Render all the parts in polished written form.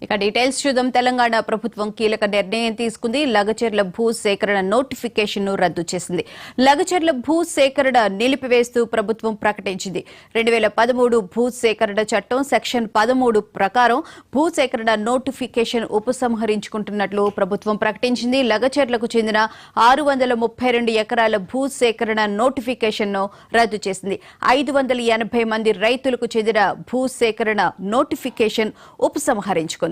ఇక డీటెయిల్స్ చూద్దాం. తెలంగాణ ప్రభుత్వం కీలక నిర్ణయం తీసుకుంది. లగచర్ల భూ సేకరణ నోటిఫికేషన్ ను రద్దు చేసింది. లగచర్ల భూ సేకరణ నిలిపివేస్తూ ప్రభుత్వం ప్రకటించింది. 2013 భూ సేకరణ చట్టం సెక్షన్ 13 ప్రకారం భూ సేకరణ నోటిఫికేషన్ ఉపసంహరించుకుంటున్నట్లు ప్రభుత్వం ప్రకటించింది. లగచర్లకు చెందిన 632 ఎకరాల భూ సేకరణ నోటిఫికేషన్ ను రద్దు చేసింది. 580 మంది రైతులకు చెందిన భూ సేకరణ నోటిఫికేషన్ ఉపసంహరించుకుంది.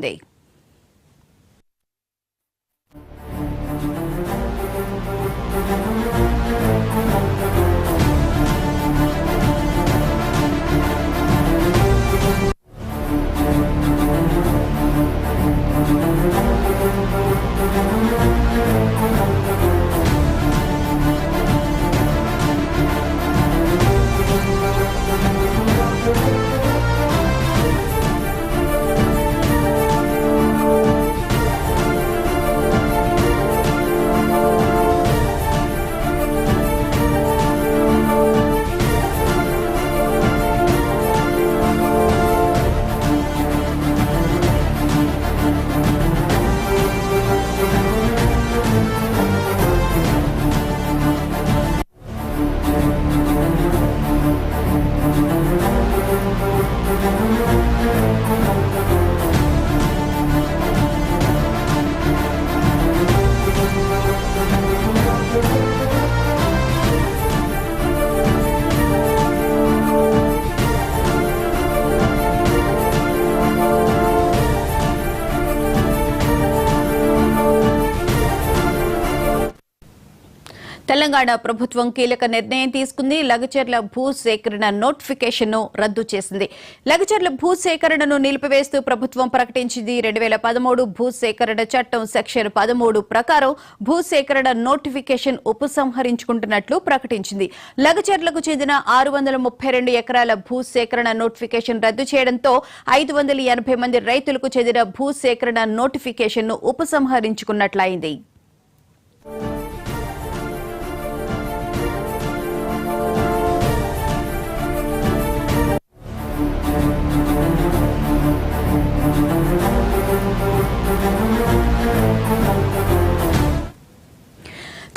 తెలంగాణ ప్రభుత్వం కీలక నిర్ణయం తీసుకుంది. లగచర్ల భూ సేకరణ నోటిఫికేషన్ ను రద్దు చేసింది. లగచర్ల భూ సేకరణను నిలిపివేస్తూ ప్రభుత్వం ప్రకటించింది. 2013 భూ సేకరణ చట్టం సెక్షన్ 13 ప్రకారం భూ సేకరణ నోటిఫికేషన్ ఉపసంహరించుకుంటున్నట్లు ప్రకటించింది. లగచర్లకు చెందిన 632 ఎకరాల భూ సేకరణ నోటిఫికేషన్ రద్దు చేయడంతో 580 మంది రైతులకు చెందిన భూ సేకరణ నోటిఫికేషన్ ను ఉపసంహరించుకున్నట్లయింది.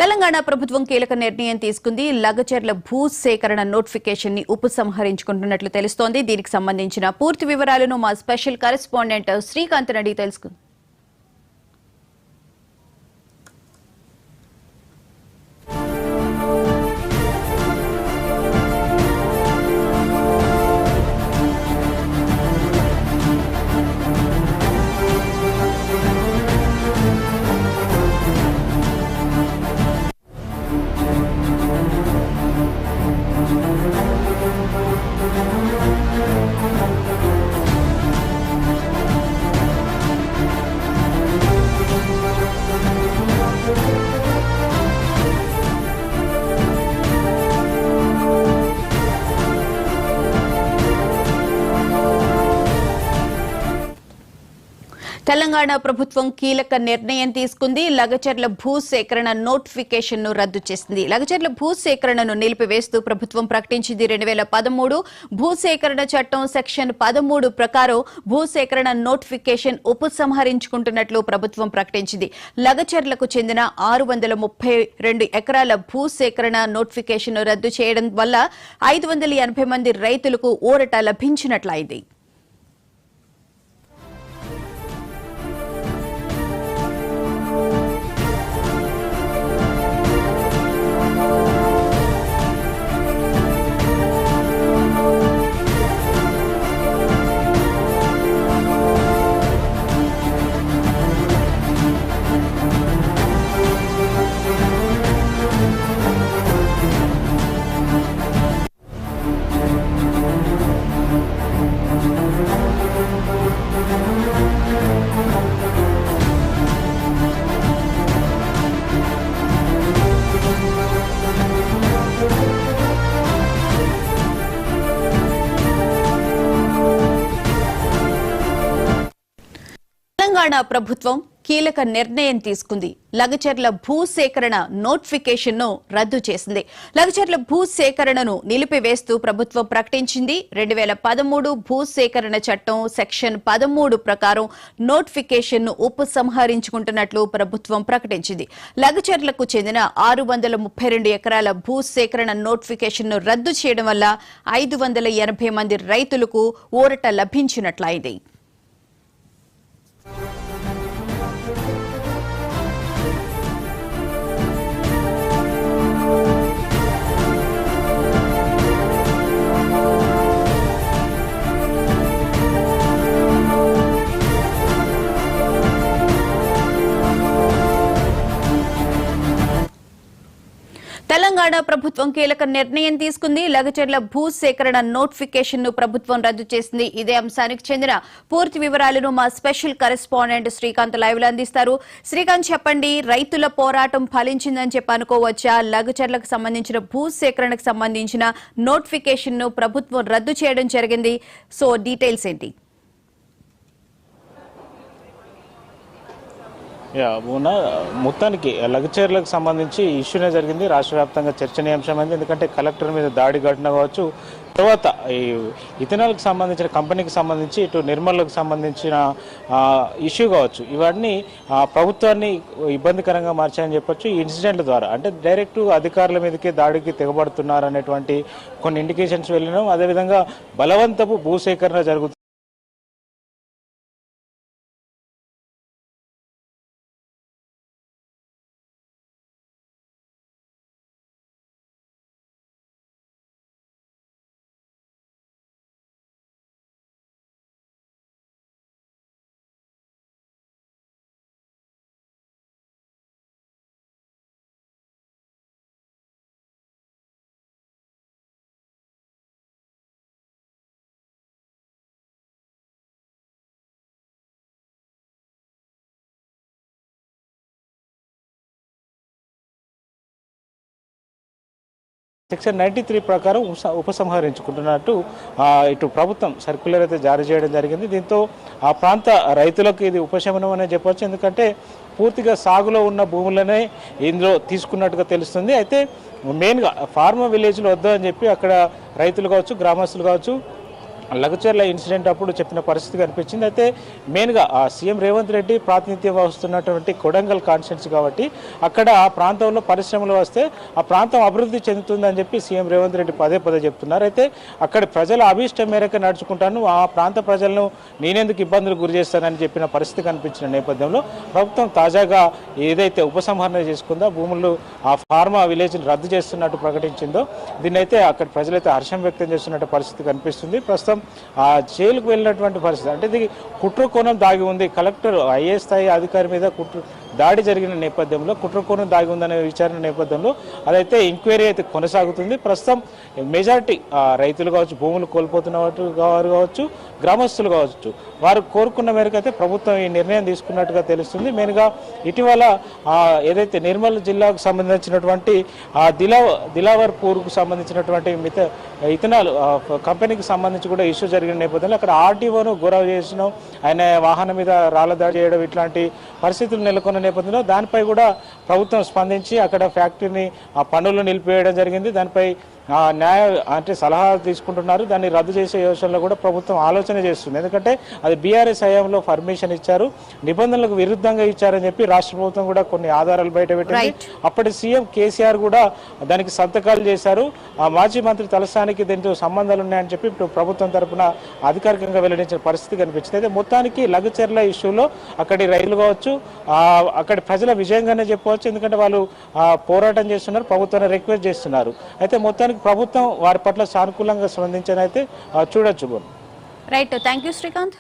తెలంగాణ ప్రభుత్వం కీలక నిర్ణయం తీసుకుంది. లగచర్ల భూ సేకరణ నోటిఫికేషన్ ని ఉపసంహరించుకుంటున్నట్లు తెలుస్తోంది. దీనికి సంబంధించిన పూర్తి వివరాలను మా స్పెషల్ కరెస్పాండెంట్ శ్రీకాంత్ రెడ్డి తెలుసుకుంది. తెలంగాణ ప్రభుత్వం కీలక నిర్ణయం తీసుకుంది. లగచర్ల భూ సేకరణ నోటిఫికేషన్ ను రద్దు చేసింది. లగచర్ల భూ సేకరణను నిలిపివేస్తూ ప్రభుత్వం ప్రకటించింది. 2013 భూ సేకరణ చట్టం సెక్షన్ 13 ప్రకారం భూ సేకరణ నోటిఫికేషన్ ఉపసంహరించుకుంటున్నట్లు ప్రభుత్వం ప్రకటించింది. లగచర్లకు చెందిన 632 ఎకరాల భూ సేకరణ నోటిఫికేషన్ రద్దు చేయడం వల్ల 580 మంది రైతులకు ఊరట లభించినట్లయింది. తెలంగాణ ప్రభుత్వం కీలక నిర్ణయం తీసుకుంది. లగచర్ల భూసేకరణ నోటిఫికేషన్ ను రద్దు చేసింది. లగచర్ల భూసేకరణను నిలిపివేస్తూ ప్రభుత్వం ప్రకటించింది. 2013 భూసేకరణ చట్టం సెక్షన్ 13 ప్రకారం నోటిఫికేషన్ ను ఉపసంహరించుకుంటున్నట్లు ప్రభుత్వం ప్రకటించింది. లగచర్లకు చెందిన 632 ఎకరాల భూసేకరణ నోటిఫికేషన్ ను రద్దు చేయడం వల్ల 580 మంది రైతులకు ఊరట లభించినట్లయింది. తెలంగాణ ప్రభుత్వం కీలక నిర్ణయం తీసుకుంది. లగచర్ల భూసేకరణ నోటిఫికేషన్ ను ప్రభుత్వం రద్దు చేసింది. ఇదే అంశానికి చెందిన పూర్తి వివరాలను మా స్పెషల్ కరెస్పాండెంట్ శ్రీకాంత్ లైవ్ లో అందిస్తారు. శ్రీకాంత్, చెప్పండి, రైతుల పోరాటం ఫలించిందని చెప్పి అనుకోవచ్చా? లగచర్లకు సంబంధించిన భూసేకరణకు సంబంధించిన నోటిఫికేషన్ ను ప్రభుత్వం రద్దు చేయడం జరిగింది. సో డీటెయిల్స్ ఏంటి? మొత్తానికి లగచర్లకు సంబంధించి ఇష్యూనే జరిగింది. రాష్ట్ర వ్యాప్తంగా చర్చనీయాంశమైంది. ఎందుకంటే కలెక్టర్ మీద దాడి ఘటన కావచ్చు, తర్వాత ఈ ఇథనాల్కి సంబంధించిన కంపెనీకి సంబంధించి ఇటు నిర్మల్కి సంబంధించిన ఇష్యూ కావచ్చు, ఇవన్నీ ప్రభుత్వాన్ని ఇబ్బందికరంగా మార్చాయని చెప్పొచ్చు. ఈ ఇన్సిడెంట్ల ద్వారా అంటే డైరెక్ట్ అధికారుల మీదకే దాడికి తెగబడుతున్నారు అనేటువంటి కొన్ని ఇండికేషన్స్ వెళ్ళినాం. అదేవిధంగా బలవంతపు భూసేకరణ జరుగుతుంది. సెక్షన్ 93 ప్రకారం ఉపసంహరించుకుంటున్నట్టు ఇటు ప్రభుత్వం సర్క్యులర్ అయితే జారీ చేయడం జరిగింది. దీంతో ఆ ప్రాంత రైతులకు ఇది ఉపశమనం అనే చెప్పవచ్చు. ఎందుకంటే పూర్తిగా సాగులో ఉన్న భూములనే ఇందులో తీసుకున్నట్టుగా తెలుస్తుంది. అయితే మెయిన్గా ఫార్మర్ విలేజ్లో వద్దు అని చెప్పి అక్కడ రైతులు కావచ్చు, గ్రామస్తులు కావచ్చు, లగచర్ల ఇన్సిడెంట్ అప్పుడు చెప్పిన పరిస్థితి కనిపించింది. అయితే మెయిన్గా సీఎం రేవంత్ రెడ్డి ప్రాతినిధ్యం వస్తున్నటువంటి కొడంగల్ కాన్స్టిట్యున్సీ కాబట్టి అక్కడ ఆ ప్రాంతంలో పరిశ్రమలు వస్తే ఆ ప్రాంతం అభివృద్ధి చెందుతుందని చెప్పి సీఎం రేవంత్ రెడ్డి పదే పదే చెప్తున్నారు. అయితే అక్కడ ప్రజల అభీష్టం మేరకు నడుచుకుంటాను, ఆ ప్రాంత ప్రజలను నేనెందుకు ఇబ్బందులు గురి చేస్తానని చెప్పిన పరిస్థితి కనిపించిన నేపథ్యంలో ప్రభుత్వం తాజాగా ఏదైతే ఉపసంహరణ చేసుకుందో భూములు ఆ ఫార్మా విలేజ్ని రద్దు చేస్తున్నట్టు ప్రకటించిందో దీన్ని అయితే అక్కడ ప్రజలైతే హర్షం వ్యక్తం చేస్తున్నట్టు పరిస్థితి కనిపిస్తుంది. ప్రస్తుతం ఆ జైలుకు వెళ్ళినటువంటి పరిస్థితి అంటే ఇది కుట్ర కోణం దాగి ఉంది. కలెక్టర్ ఐఏఎస్ స్థాయి అధికారి మీద దాడి జరిగిన నేపథ్యంలో కుట్ర కోణం దాగి ఉందనే విచారణ నేపథ్యంలో అదైతే ఎంక్వైరీ అయితే కొనసాగుతుంది. ప్రస్తుతం మెజారిటీ రైతులు కావచ్చు, భూములు కోల్పోతున్న వారు కావచ్చు, గ్రామస్తులు కావచ్చు, వారు కోరుకున్న మేరకు అయితే ప్రభుత్వం ఈ నిర్ణయం తీసుకున్నట్టుగా తెలుస్తుంది. మెయిన్గా ఇటీవల ఏదైతే నిర్మల్ జిల్లాకు సంబంధించినటువంటి దిలావర్పూర్కు సంబంధించినటువంటి ఇథనాల్ కంపెనీకి సంబంధించి కూడా ఇష్యూ జరిగిన నేపథ్యంలో అక్కడ ఆర్టీఓను గౌరవ చేసినాం, ఆయన వాహనం మీద రాళ్ల దాడి చేయడం ఇట్లాంటి పరిస్థితులు నెలకొన్న నేపథ్యంలో దానిపై కూడా ప్రభుత్వం స్పందించి అక్కడ ఫ్యాక్టరీని ఆ పనులు నిలిపివేయడం జరిగింది. దానిపై న్యాయ అంటే సలహా తీసుకుంటున్నారు. దాన్ని రద్దు చేసే యోచనలో కూడా ప్రభుత్వం ఆలోచన చేస్తుంది. ఎందుకంటే అది బీఆర్ఎస్ హయాంలో పర్మిషన్ ఇచ్చారు, నిబంధనలకు విరుద్ధంగా ఇచ్చారని చెప్పి రాష్ట్ర ప్రభుత్వం కూడా కొన్ని ఆధారాలు బయటపెట్టింది. అప్పటి సీఎం కేసీఆర్ కూడా దానికి సంతకాలు చేశారు. ఆ మాజీ మంత్రి తలసానికి దీంతో సంబంధాలు ఉన్నాయని చెప్పి ఇప్పుడు ప్రభుత్వం తరఫున అధికారికంగా వెల్లడించిన పరిస్థితి కనిపించింది. అయితే మొత్తానికి లగచర్ల ఇష్యూలో అక్కడి రైతులు కావచ్చు, అక్కడి ప్రజల విజయంగానే చెప్పవచ్చు. ఎందుకంటే వాళ్ళు పోరాటం చేస్తున్నారు, ప్రభుత్వాన్ని రిక్వెస్ట్ చేస్తున్నారు. అయితే మొత్తానికి ప్రభుత్వం వారి పట్ల సానుకూలంగా స్పందించని అయితే చూడొచ్చు. Right, thank you Srikanth.